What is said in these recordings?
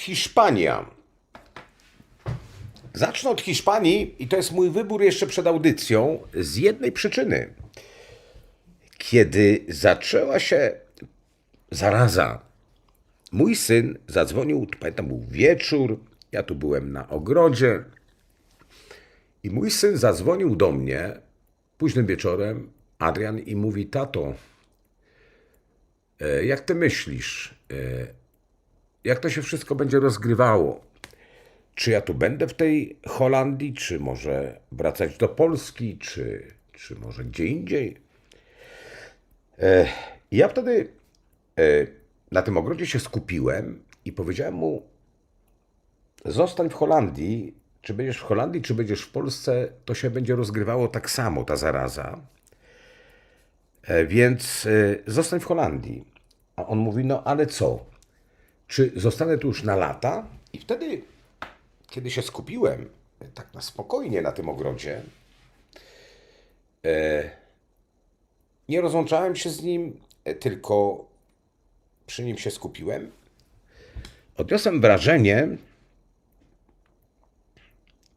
Hiszpania. Zacznę od Hiszpanii i to jest mój wybór jeszcze przed audycją z jednej przyczyny. Kiedy zaczęła się zaraza, mój syn zadzwonił, pamiętam, był wieczór, ja tu byłem na ogrodzie i mój syn zadzwonił do mnie późnym wieczorem, Adrian, i mówi: tato, jak ty myślisz, jak to się wszystko będzie rozgrywało? Czy ja tu będę w tej Holandii, czy może wracać do Polski, czy może gdzie indziej? Ja wtedy na tym ogrodzie się skupiłem i powiedziałem mu: zostań w Holandii, czy będziesz w Holandii, czy będziesz w Polsce, to się będzie rozgrywało tak samo, ta zaraza. Więc zostań w Holandii. A on mówi: no ale co? Czy zostanę tu już na lata? I wtedy, kiedy się skupiłem tak na spokojnie na tym ogrodzie, nie rozłączałem się z nim, tylko przy nim się skupiłem. Odniosłem wrażenie,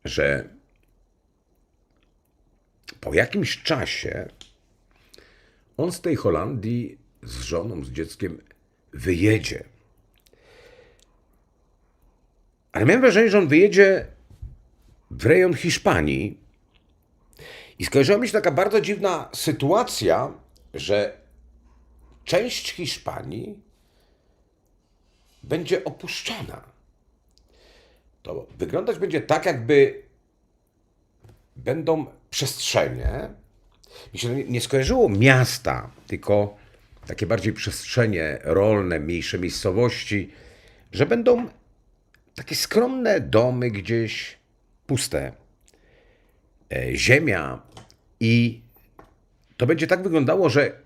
że po jakimś czasie on z tej Holandii z żoną, z dzieckiem wyjedzie. Ale miałem wrażenie, że on wyjedzie w rejon Hiszpanii i skojarzyła mi się taka bardzo dziwna sytuacja, że część Hiszpanii będzie opuszczona. To wyglądać będzie tak, jakby będą przestrzenie. Mi się nie skojarzyło miasta, tylko takie bardziej przestrzenie rolne, mniejsze miejscowości, że będą takie skromne domy gdzieś, puste, ziemia, i to będzie tak wyglądało, że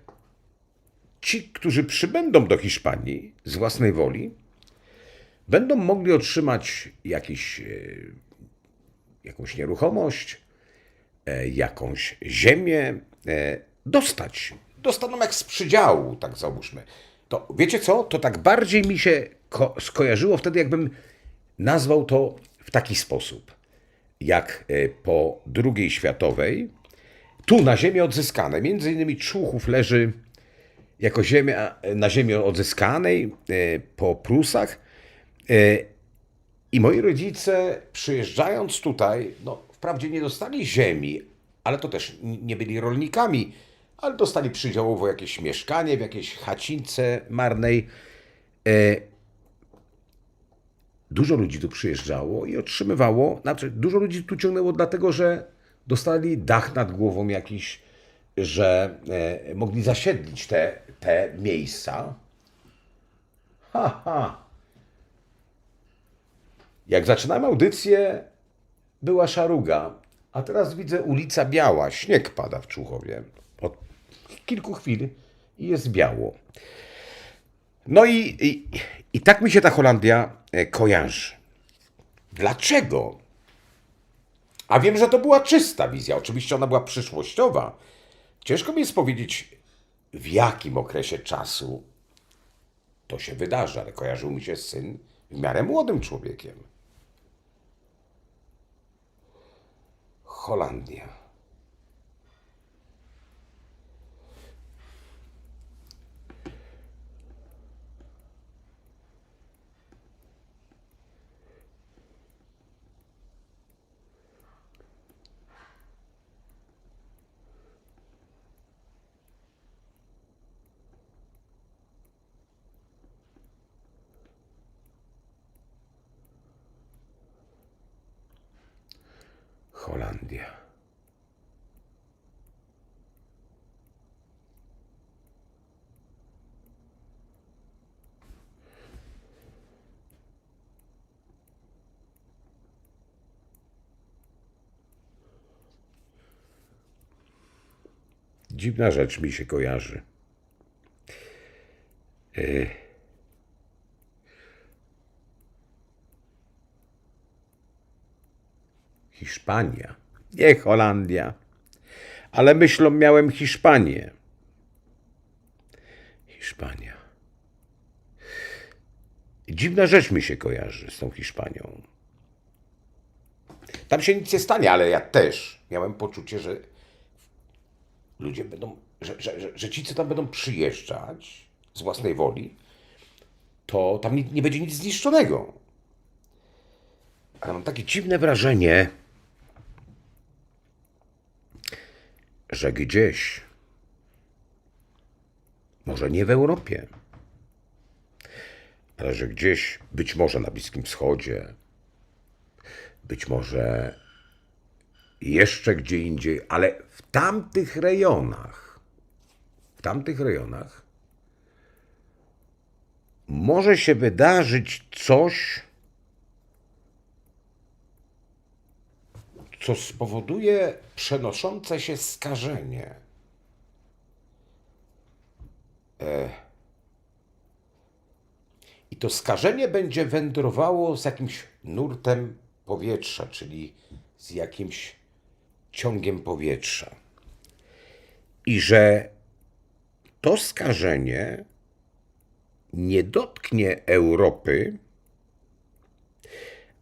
ci, którzy przybędą do Hiszpanii z własnej woli, będą mogli otrzymać jakąś nieruchomość, jakąś ziemię, dostaną jak z przydziału, tak załóżmy. To wiecie co? To tak bardziej mi się skojarzyło wtedy, jakbym nazwał to w taki sposób. Jak po II światowej, tu na ziemi odzyskanej, między innymi Człuchów leży jako ziemia na ziemi odzyskanej po Prusach. I moi rodzice, przyjeżdżając tutaj, no wprawdzie nie dostali ziemi, ale to też nie byli rolnikami, ale dostali przydziałowo jakieś mieszkanie w jakiejś chacince marnej. Dużo ludzi tu przyjeżdżało i otrzymywało, znaczy dużo ludzi tu ciągnęło dlatego, że dostali dach nad głową jakiś, że mogli zasiedlić te miejsca. Ha, ha. Jak zaczynałem audycję, była szaruga, a teraz widzę ulica biała, śnieg pada w Człuchowie. Od kilku chwil i jest biało. No i tak mi się ta Holandia kojarzy. Dlaczego? A wiem, że to była czysta wizja. Oczywiście ona była przyszłościowa. Ciężko mi jest powiedzieć, w jakim okresie czasu to się wydarzy, ale kojarzył mi się syn w miarę młodym człowiekiem. Holandia. Holandia. Dziwna rzecz mi się kojarzy. Hiszpania, nie Holandia. Ale myślą miałem Hiszpanię. Hiszpania. Dziwna rzecz mi się kojarzy z tą Hiszpanią. Tam się nic nie stanie, ale ja też miałem poczucie, że ludzie będą, że ci, co tam będą przyjeżdżać z własnej woli, to tam nie będzie nic zniszczonego. Ale mam takie dziwne wrażenie, że gdzieś, może nie w Europie, ale że gdzieś, być może na Bliskim Wschodzie, być może jeszcze gdzie indziej, ale w tamtych rejonach może się wydarzyć coś, co spowoduje przenoszące się skażenie. I to skażenie będzie wędrowało z jakimś nurtem powietrza, czyli z jakimś ciągiem powietrza. I że to skażenie nie dotknie Europy,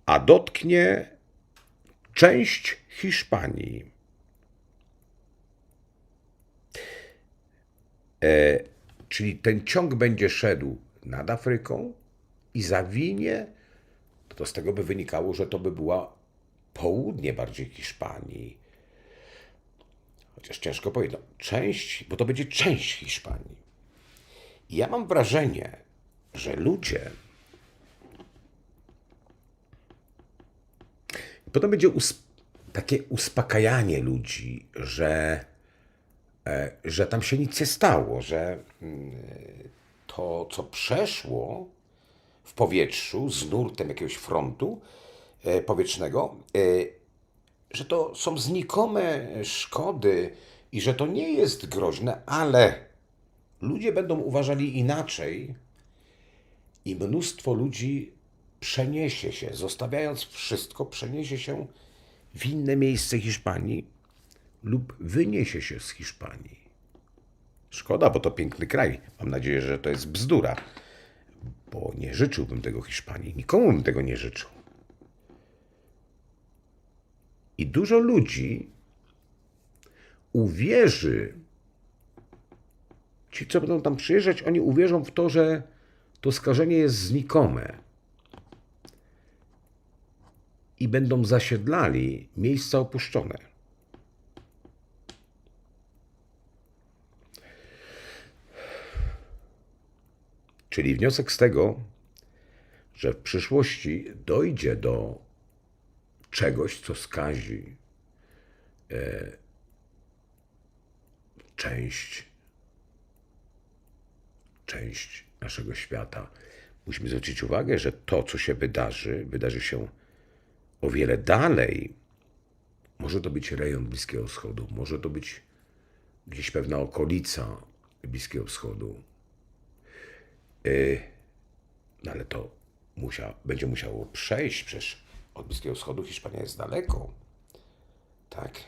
a dotknie część Hiszpanii. Czyli ten ciąg będzie szedł nad Afryką i zawinie, to z tego by wynikało, że to by była południe bardziej Hiszpanii. Chociaż ciężko powiedzieć, no, część, bo to będzie część Hiszpanii. I ja mam wrażenie, że ludzie, potem będzie takie uspokajanie ludzi, że tam się nic nie stało, że to, co przeszło w powietrzu z nurtem jakiegoś frontu powietrznego, że to są znikome szkody i że to nie jest groźne, ale ludzie będą uważali inaczej i mnóstwo ludzi przeniesie się, zostawiając wszystko, przeniesie się w inne miejsce Hiszpanii lub wyniesie się z Hiszpanii. Szkoda, bo to piękny kraj. Mam nadzieję, że to jest bzdura, bo nie życzyłbym tego Hiszpanii. Nikomu bym tego nie życzył. I dużo ludzi uwierzy, ci, co będą tam przyjeżdżać, oni uwierzą w to, że to skażenie jest znikome. I będą zasiedlali miejsca opuszczone. Czyli wniosek z tego, że w przyszłości dojdzie do czegoś, co skazi część naszego świata. Musimy zwrócić uwagę, że to, co się wydarzy się o wiele dalej. Może to być rejon Bliskiego Wschodu, może to być gdzieś pewna okolica Bliskiego Wschodu. No ale to będzie musiało przejść, przecież od Bliskiego Wschodu Hiszpania jest daleko. Tak?